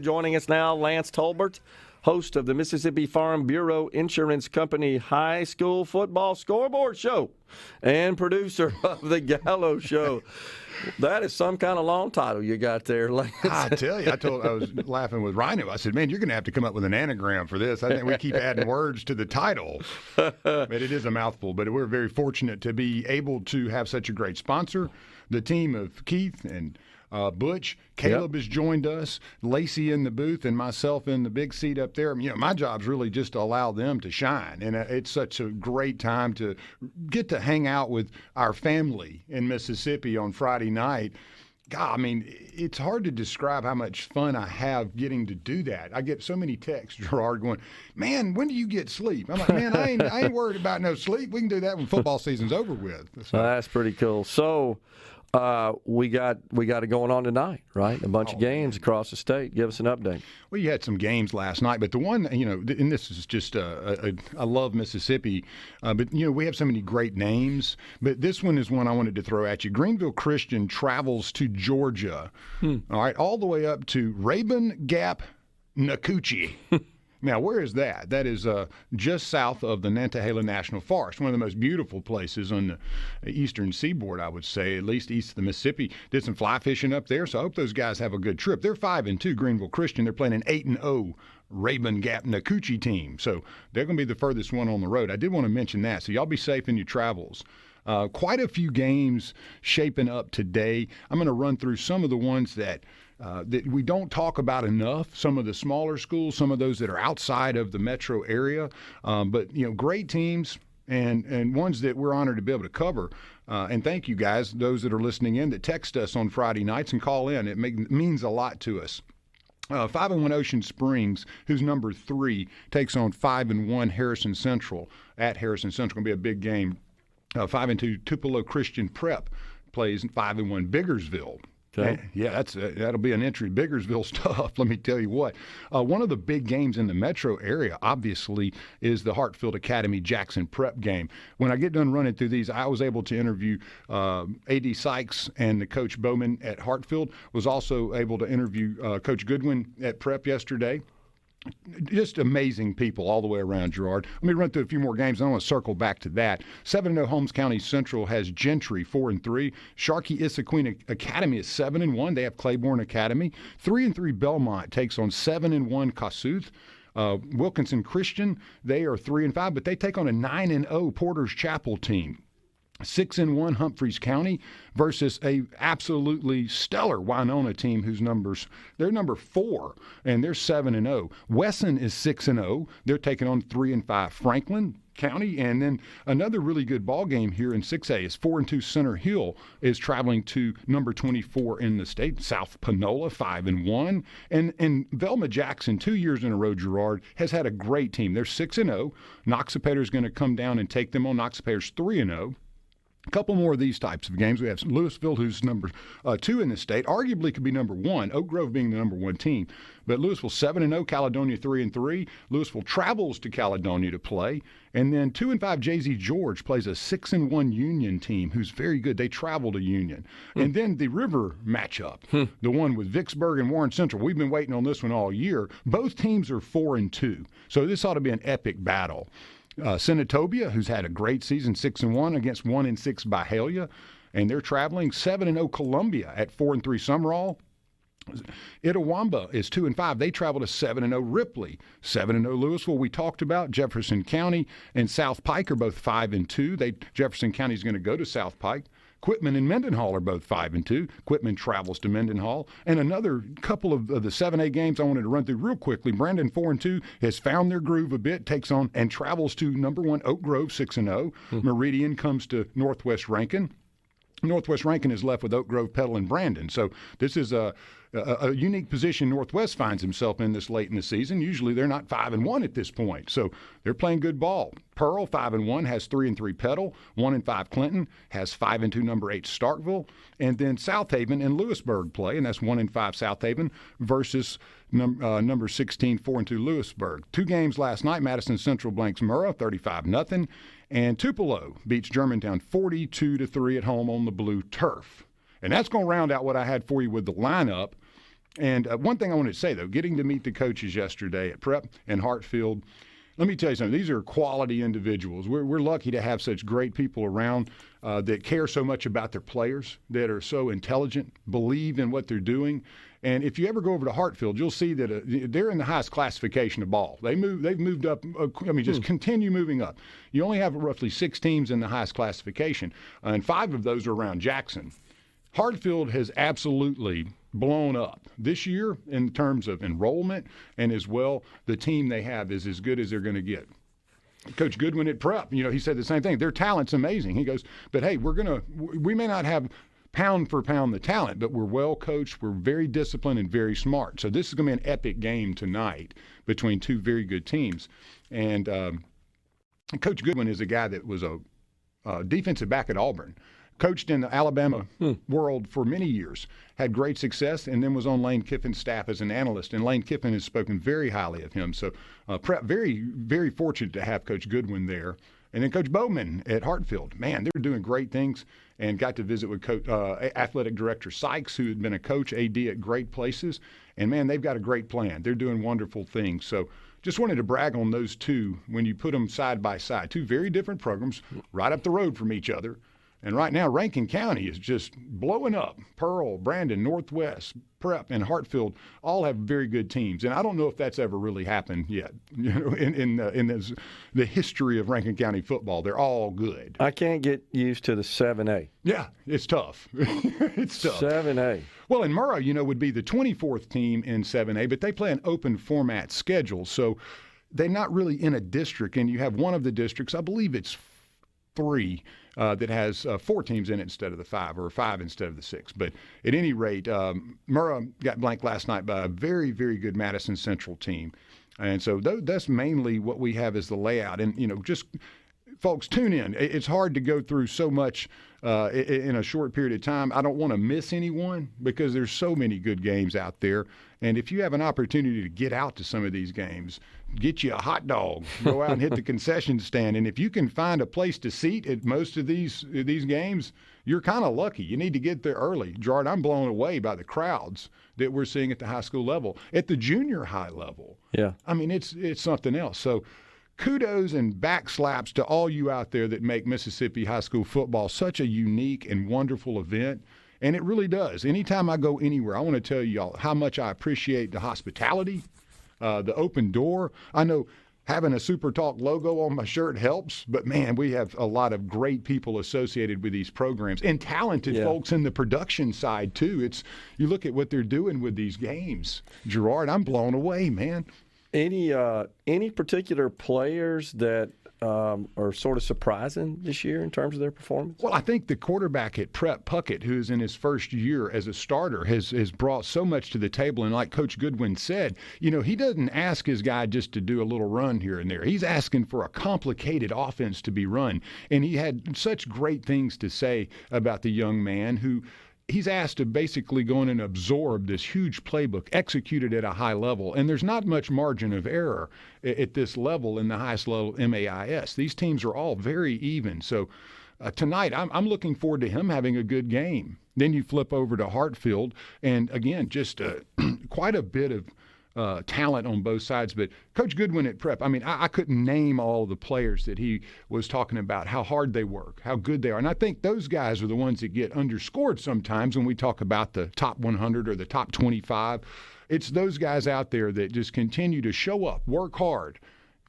Joining us now, Lance Tolbert, host of the Mississippi Farm Bureau Insurance Company High School Football Scoreboard Show and producer of the Gallo Show. That is some kind of long title you got there, Lance. I tell you, I was laughing with Rhino. I said, man, you're going to have to come up with an anagram for this. I think we keep adding words to the title. But it is a mouthful. But we're very fortunate to be able to have such a great sponsor. The team of Keith and Butch, Caleb has joined us, Lacey in the booth, and myself in the big seat up there. You know, my job's really just to allow them to shine, and it's such a great time to get to hang out with our family in Mississippi on Friday night. God, I mean, it's hard to describe how much fun I have getting to do that. I get so many texts, Gerard, going, man, when do you get sleep? I'm like, man, I ain't worried about no sleep. We can do that when football season's over with. So. That's pretty cool. So we got it going on tonight, right? A bunch of games across the state. Give us an update. Well, you had some games last night, but the one, you know, and this is just, I love Mississippi, but, you know, we have so many great names, but this one is one I wanted to throw at you. Greenville Christian travels to Georgia, all right, all the way up to Rabun Gap, Nacoochee. Now, where is that? That is just south of the Nantahala National Forest, one of the most beautiful places on the eastern seaboard, I would say, at least east of the Mississippi. Did some fly fishing up there, so I hope those guys have a good trip. They're 5-2, Greenville Christian. They're playing an 8-0 Rabun Gap Nacoochee team, so they're going to be the furthest one on the road. I did want to mention that, so y'all be safe in your travels. Quite a few games shaping up today. I'm going to run through some of the ones that we don't talk about enough, some of the smaller schools, some of those that are outside of the metro area. But, you know, great teams and ones that we're honored to be able to cover. And thank you guys, those that are listening in, that text us on Friday nights and call in. It means a lot to us. 5-1 Ocean Springs, who's number 3, takes on 5-1 Harrison Central at Harrison Central. Going to be a big game. 5-2 Tupelo Christian Prep plays 5-1 Biggersville. Okay. Yeah, that'll be an entry. Biggersville's tough, let me tell you what. One of the big games in the metro area, obviously, is the Hartfield Academy Jackson Prep game. When I get done running through these, I was able to interview A.D. Sykes and the Coach Bowman at Hartfield. Was also able to interview Coach Goodwin at Prep yesterday. Just amazing people all the way around, Gerard. Let me run through a few more games. I want to circle back to that. 7-0 Holmes County Central has Gentry 4-3. Sharkey Issaquah Academy is 7-1. They have Claiborne Academy. 3-3 Belmont takes on 7-1 Kossuth. Wilkinson Christian, they are 3-5, but they take on a 9-0 Porter's Chapel team. 6-1 Humphreys County versus a absolutely stellar Winona team they're number 4 and they're 7-0. Wesson is 6-0. They're taking on 3-5 Franklin County, and then another really good ball game here in 6A is 4-2 Center Hill is traveling to number 24 in the state, South Panola 5-1, and Velma Jackson 2 years in a row, Gerard, has had a great team. They're 6-0. Noxapater is going to come down and take them on. Noxapater's 3-0. A couple more of these types of games. We have Louisville, who's number 2 in the state, arguably could be number 1, Oak Grove being the number 1 team. But Louisville 7-0, Caledonia 3-3. Louisville travels to Caledonia to play. And then 2-5 JZ George plays a 6-1 Union team who's very good. They travel to Union. And then the river matchup, the one with Vicksburg and Warren Central. We've been waiting on this one all year. Both teams are 4-2. So this ought to be an epic battle. Senatobia, who's had a great season, 6-1 against 1-6 Byhalia, and they're traveling. 7-0 Columbia at 4-3 Summerall. Itawamba is 2-5. They travel to 7-0 Ripley. 7-0 Louisville, we talked about. Jefferson County and South Pike are both 5-2. Jefferson County is going to go to South Pike. Quitman and Mendenhall are both 5-2. Quitman travels to Mendenhall. And another couple of the 7A games I wanted to run through real quickly. Brandon 4-2 has found their groove a bit, takes on and travels to number 1 Oak Grove 6-0. Meridian comes to Northwest Rankin. Northwest Rankin is left with Oak Grove, Petal, and Brandon. So this is a unique position Northwest finds himself in this late in the season. Usually they're not 5-1 at this point. So they're playing good ball. Pearl, 5-1, has 3-3 Petal. 1-5 Clinton, has 5-2 number 8 Starkville. And then South Haven and Lewisburg play, and that's 1-5 South Haven versus number 16, 4-2 Lewisburg. 2 games last night. Madison Central blanks Murrah, 35-0. And Tupelo beats Germantown 42-3 at home on the blue turf. And that's going to round out what I had for you with the lineup. And one thing I wanted to say, though, getting to meet the coaches yesterday at Prep and Hartfield, let me tell you something. These are quality individuals. We're lucky to have such great people around that care so much about their players, that are so intelligent, believe in what they're doing. And if you ever go over to Hartfield, you'll see that they're in the highest classification of ball. They've moved up. Just continue moving up. You only have roughly 6 teams in the highest classification, and 5 of those are around Jackson. Hartfield has absolutely blown up this year in terms of enrollment, and as well, the team they have is as good as they're going to get. Coach Goodwin at Prep, he said the same thing. Their talent's amazing. He goes, but hey, we may not have pound for pound the talent, but we're well coached, we're very disciplined and very smart. So this is going to be an epic game tonight between 2 very good teams. And Coach Goodwin is a guy that was a defensive back at Auburn. Coached in the Alabama world for many years, had great success, and then was on Lane Kiffin's staff as an analyst. And Lane Kiffin has spoken very highly of him. So Prep, very, very fortunate to have Coach Goodwin there. And then Coach Bowman at Hartfield. Man, they're doing great things, and got to visit with Athletic Director Sykes, who had been a coach, AD at great places. And, man, they've got a great plan. They're doing wonderful things. So just wanted to brag on those 2 when you put them side by side. 2 very different programs right up the road from each other. And right now, Rankin County is just blowing up. Pearl, Brandon, Northwest, Prep, and Hartfield all have very good teams. And I don't know if that's ever really happened yet. In the history of Rankin County football, they're all good. I can't get used to the 7A. Yeah, it's tough. It's tough. 7A. Well, and Murrah, would be the 24th team in 7A, but they play an open format schedule. So they're not really in a district. And you have one of the districts, I believe it's 3, that has 4 teams in it instead of the 5, or 5 instead of the 6. But at any rate, Murrah got blanked last night by a very, very good Madison Central team. And so that's mainly what we have as the layout. And, just folks, tune in. It's hard to go through so much in a short period of time. I don't want to miss anyone because there's so many good games out there. And if you have an opportunity to get out to some of these games, get you a hot dog, go out and hit the concession stand. And if you can find a place to seat at most of these games, you're kind of lucky. You need to get there early. Gerard, I'm blown away by the crowds that we're seeing at the high school level. At the junior high level, yeah, I mean, it's something else. So kudos and backslaps to all you out there that make Mississippi high school football such a unique and wonderful event. And it really does. Anytime I go anywhere, I want to tell y'all how much I appreciate the hospitality, the open door. I know having a SuperTalk logo on my shirt helps, but, man, we have a lot of great people associated with these programs and talented folks in the production side, too. You look at what they're doing with these games. Gerard, I'm blown away, man. Any particular players that are sort of surprising this year in terms of their performance? Well, I think the quarterback at Prep, Puckett, who is in his first year as a starter, has brought so much to the table. And like Coach Goodwin said, he doesn't ask his guy just to do a little run here and there. He's asking for a complicated offense to be run. And he had such great things to say about the young man who he's asked to basically go in and absorb this huge playbook, execute it at a high level. And there's not much margin of error at this level in the highest level MAIS. These teams are all very even. So tonight, I'm looking forward to him having a good game. Then you flip over to Hartfield, and again, just quite a bit of talent on both sides. But Coach Goodwin at Prep, I mean, I couldn't name all the players that he was talking about, how hard they work, how good they are. And I think those guys are the ones that get underscored sometimes when we talk about the top 100 or the top 25. It's those guys out there that just continue to show up, work hard.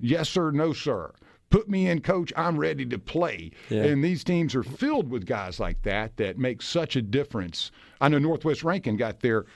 Yes, sir, no, sir. Put me in, coach, I'm ready to play. Yeah. And these teams are filled with guys like that make such a difference. I know Northwest Rankin got their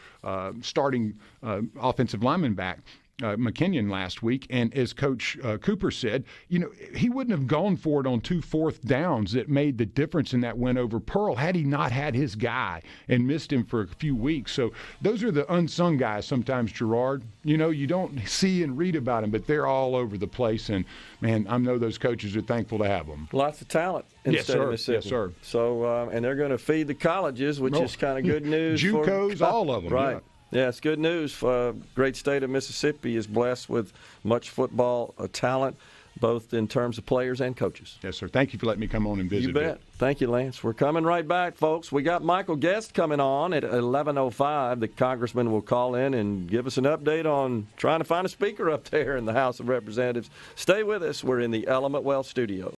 starting offensive lineman back, McKinnon, last week. And as Coach Cooper said, he wouldn't have gone for it on 2 4th downs that made the difference in that win over Pearl had he not had his guy and missed him for a few weeks. So those are the unsung guys sometimes, Gerard. You don't see and read about them, but they're all over the place. And, man, I know those coaches are thankful to have them. Lots of talent in the state of Mississippi. Yes, sir. So, and they're going to feed the colleges, which is kind of good news. JUCOs, all of them. Right. Yeah. Yeah, it's good news. Great state of Mississippi is blessed with much football talent. both in terms of players and coaches. Yes, sir. Thank you for letting me come on and visit. You bet. Thank you, Lance. We're coming right back, folks. We got Michael Guest coming on at 11:05. The congressman will call in and give us an update on trying to find a speaker up there in the House of Representatives. Stay with us. We're in the Element Wealth studio.